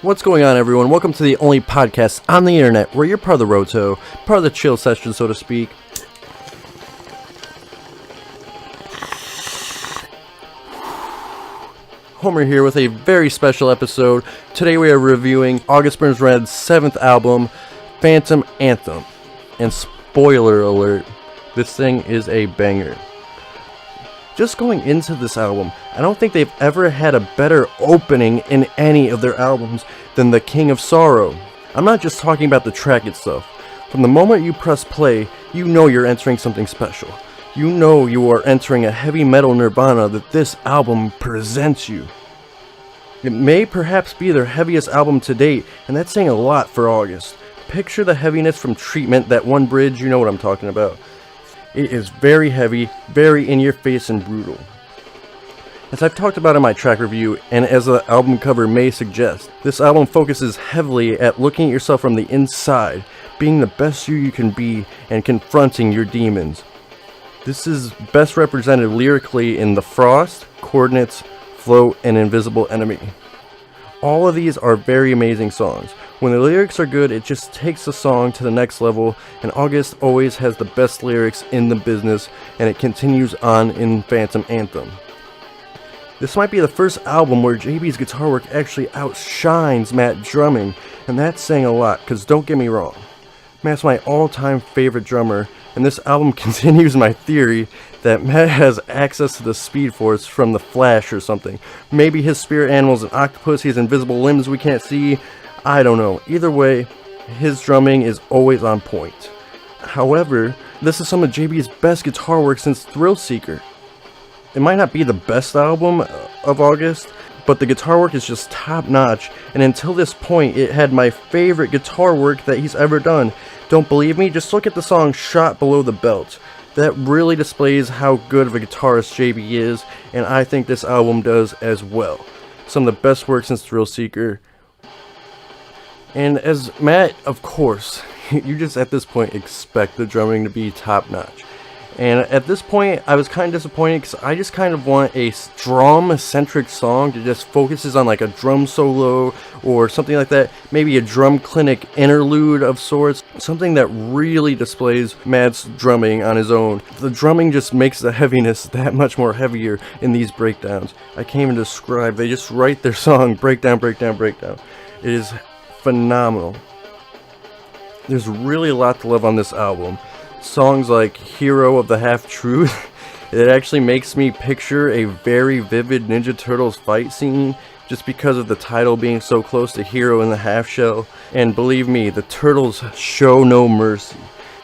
What's going on, everyone? Welcome to the only podcast on the internet where you're part of the Roto, part of the chill session, so to speak. Homer here with a very special episode. Today we are reviewing August Burns Red's 7th album, Phantom Anthem. And spoiler alert, this thing is a banger. Just going into this album, I don't think they've ever had a better opening in any of their albums than The King of Sorrow. I'm not just talking about the track itself. From the moment you press play, you know you're entering something special. You know you are entering a heavy metal nirvana that this album presents you. It may perhaps be their heaviest album to date, and that's saying a lot for August. Picture the heaviness from Treatment, that one bridge, you know what I'm talking about. It is very heavy, very in your face and brutal. As I've talked about in my track review, and as the album cover may suggest, this album focuses heavily at looking at yourself from the inside, being the best you can be, and confronting your demons. This is best represented lyrically in The Frost, Coordinates, Float, and Invisible Enemy. All of these are very amazing songs. When the lyrics are good, it just takes the song to the next level, and August always has the best lyrics in the business, and it continues on in Phantom Anthem. This might be the first album where JB's guitar work actually outshines Matt drumming, and that's saying a lot, because don't get me wrong, Matt's my all-time favorite drummer, and this album continues my theory that Matt has access to the Speed Force from The Flash or something. Maybe his spirit animal's an octopus, he has invisible limbs we can't see, I don't know. Either way, his drumming is always on point. However, this is some of JB's best guitar work since Thrill Seeker. It might not be the best album of August, but the guitar work is just top notch, and until this point it had my favorite guitar work that he's ever done. Don't believe me? Just look at the song Shot Below the Belt. That really displays how good of a guitarist JB is, and I think this album does as well. Some of the best work since Thrill Seeker. And as Matt, of course, you just at this point expect the drumming to be top notch. And at this point, I was kind of disappointed because I just kind of want a drum-centric song that just focuses on like a drum solo or something like that. Maybe a drum clinic interlude of sorts. Something that really displays Matt's drumming on his own. The drumming just makes the heaviness that much more heavier in these breakdowns. I can't even describe. They just write their song breakdown, breakdown, breakdown. It is phenomenal. There's really a lot to love on this album. Songs like Hero of the Half-Truth, it actually makes me picture a very vivid Ninja Turtles fight scene just because of the title being so close to Hero in the Half Shell. And believe me, the Turtles show no mercy.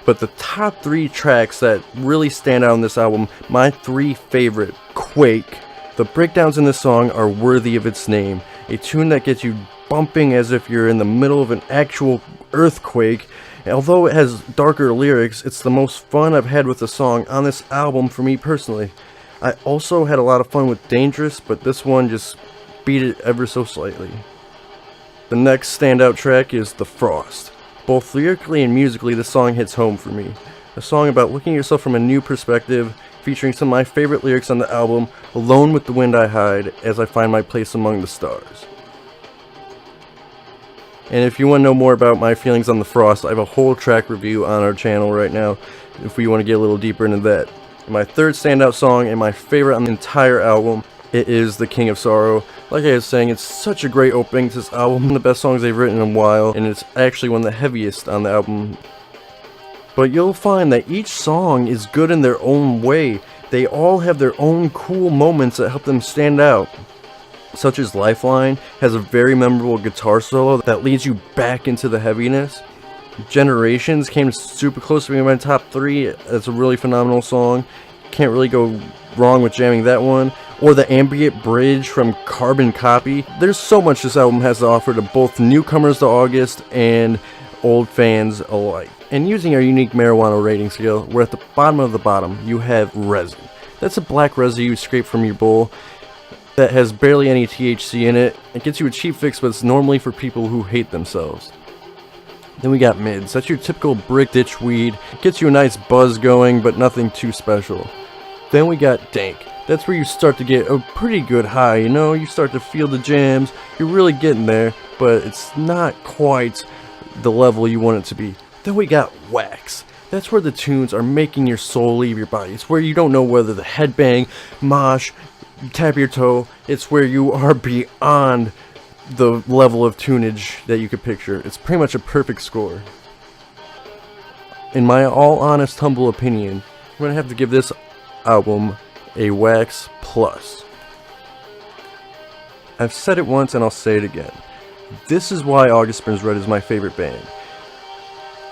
But the top 3 tracks that really stand out on this album, my 3 favorite, Quake. The breakdowns in this song are worthy of its name. A tune that gets you bumping as if you're in the middle of an actual earthquake. Although it has darker lyrics, it's the most fun I've had with the song on this album for me personally. I also had a lot of fun with Dangerous, but this one just beat it ever so slightly. The next standout track is The Frost. Both lyrically and musically, the song hits home for me. A song about looking at yourself from a new perspective, featuring some of my favorite lyrics on the album, Alone with the Wind I Hide, as I find my place among the stars. And if you want to know more about my feelings on The Frost, I have a whole track review on our channel right now, if you want to get a little deeper into that. My third standout song and my favorite on the entire album, it is The King of Sorrow. Like I was saying, it's such a great opening to this album, one of the best songs they've written in a while, and it's actually one of the heaviest on the album. But you'll find that each song is good in their own way. They all have their own cool moments that help them stand out. Such as Lifeline has a very memorable guitar solo that leads you back into the heaviness. Generations came super close to being my top 3. That's a really phenomenal song. Can't really go wrong with jamming that one. Or the ambient bridge from Carbon Copy. There's so much this album has to offer to both newcomers to August and old fans alike. And using our unique marijuana rating scale, we're at the bottom of the bottom. You have resin. That's a black resin you scrape from your bowl that has barely any THC in it. It gets you a cheap fix, but it's normally for people who hate themselves. Then we got mids. That's your typical brick ditch weed. It gets you a nice buzz going, but nothing too special. Then we got dank. that's where you start to get a pretty good high, you know? You start to feel the jams, you're really getting there, but it's not quite the level you want it to be. Then we got Wax. That's where the tunes are making your soul leave your body. It's where you don't know whether the headbang, mosh, tap your toe. It's where you are beyond the level of tunage that you could picture. It's pretty much a perfect score. In my all honest, humble opinion, I'm going to have to give this album a Wax Plus. I've said it once and I'll say it again. This is why August Burns Red is my favorite band.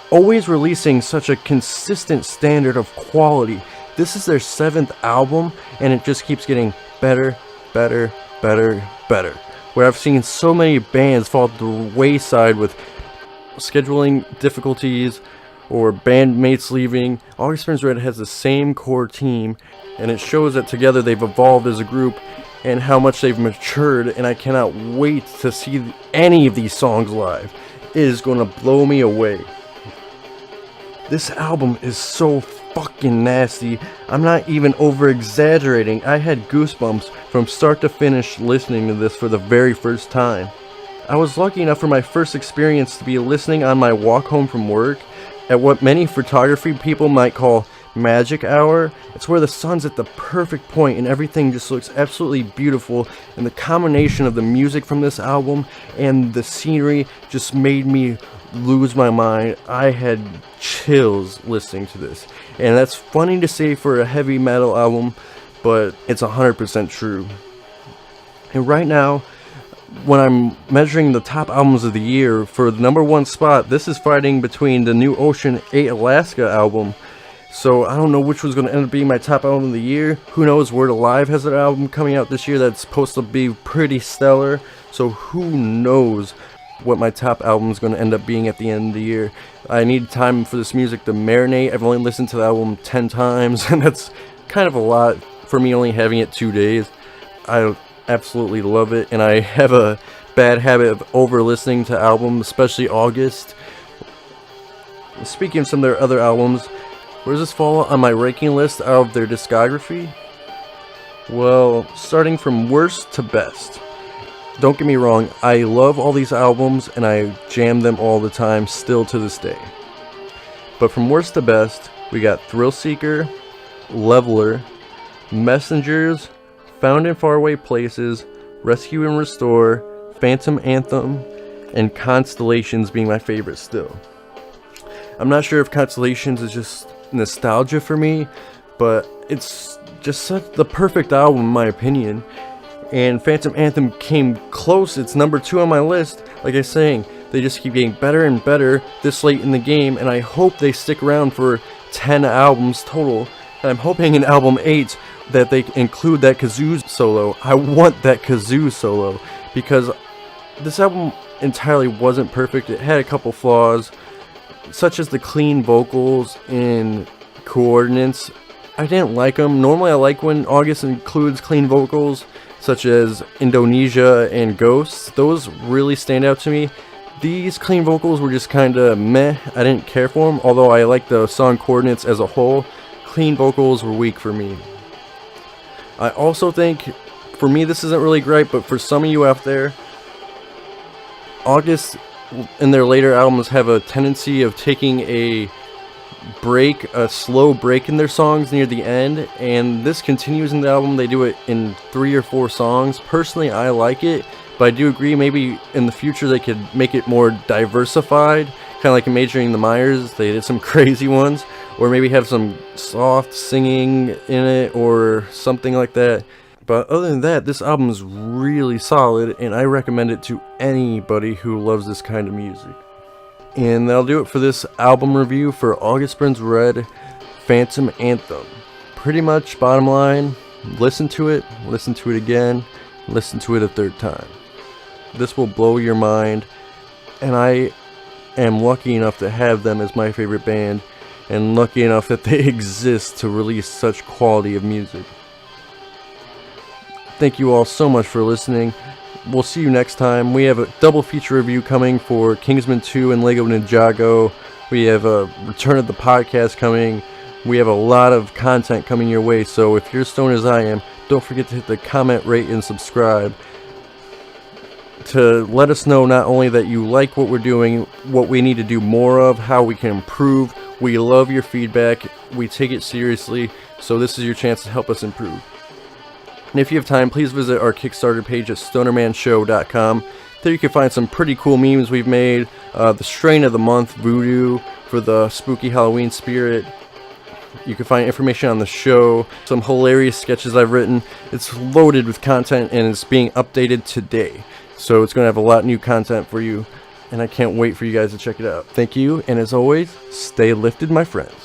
Always releasing such a consistent standard of quality. This is their 7th album and it just keeps getting better, better, better, better. Where I've seen so many bands fall to the wayside with scheduling difficulties or bandmates leaving, August Burns Red has the same core team, and it shows that together they've evolved as a group and how much they've matured, and I cannot wait to see any of these songs live. It is going to blow me away. This album is so fucking nasty. I'm not even over exaggerating. I had goosebumps from start to finish listening to this for the very first time. I was lucky enough for my first experience to be listening on my walk home from work at what many photography people might call magic hour. It's where the sun's at the perfect point and everything just looks absolutely beautiful, and the combination of the music from this album and the scenery just made me lose my mind. I had chills listening to this, and that's funny to say for a heavy metal album, but it's 100% true. And right now, when I'm measuring the top albums of the year, for the number 1 spot, this is fighting between the New Ocean 8 Alaska album. So I don't know which was going to end up being my top album of the year. Who knows? Word Alive has an album coming out this year that's supposed to be pretty stellar. So who knows what my top album is going to end up being at the end of the year. I need time for this music to marinate. I've only listened to the album 10 times, and that's kind of a lot for me only having it 2 days. I absolutely love it, and I have a bad habit of over listening to albums, especially August. Speaking of some of their other albums, where does this fall on my ranking list out of their discography? Well, starting from worst to best. Don't get me wrong, I love all these albums and I jam them all the time, still to this day. But from worst to best, we got Thrill Seeker, Leveler, Messengers, Found in Faraway Places, Rescue and Restore, Phantom Anthem, and Constellations being my favorite still. I'm not sure if Constellations is just nostalgia for me, but it's just such the perfect album in my opinion. And Phantom Anthem came close. It's number 2 on my list. Like I was saying, they just keep getting better and better this late in the game, and I hope they stick around for 10 albums total. And I'm hoping in album 8 that they include that kazoo solo. I want that kazoo solo, because this album entirely wasn't perfect. It had a couple flaws, such as the clean vocals and coordinates. I didn't like them. Normally I like when August includes clean vocals, such as Indonesia and Ghosts. Those really stand out to me. These clean vocals were just kind of meh. I didn't care for them, although I like the song coordinates as a whole. Clean vocals were weak for me. I also think, for me this isn't really great, but for some of you out there, August in their later albums have a tendency of taking a slow break in their songs near the end, and this continues in the album. They do it in 3 or 4 songs. Personally, I like it, but I do agree maybe in the future they could make it more diversified, kind of like in Majoring the Myers. They did some crazy ones, or maybe have some soft singing in it or something like that. But other than that, this album is really solid, and I recommend it to anybody who loves this kind of music. And that'll do it for this album review for August Burns Red, Phantom Anthem. Pretty much, bottom line, listen to it again, listen to it a 3rd time. This will blow your mind, and I am lucky enough to have them as my favorite band, and lucky enough that they exist to release such quality of music. Thank you all so much for listening. We'll see you next time. We have a double feature review coming for Kingsman 2 and Lego Ninjago. We have a return of the podcast coming. We have a lot of content coming your way, so if you're stoned as I am, Don't forget to hit the comment, rate, and subscribe to let us know not only that you like what we're doing, what we need to do more of, how we can improve. We love your feedback. We take it seriously, so this is your chance to help us improve. And if you have time, please visit our Kickstarter page at stonermanshow.com. There you can find some pretty cool memes we've made. The strain of the month, Voodoo, for the spooky Halloween spirit. You can find information on the show, some hilarious sketches I've written. It's loaded with content and it's being updated today. So it's going to have a lot of new content for you, and I can't wait for you guys to check it out. Thank you, and as always, stay lifted, my friends.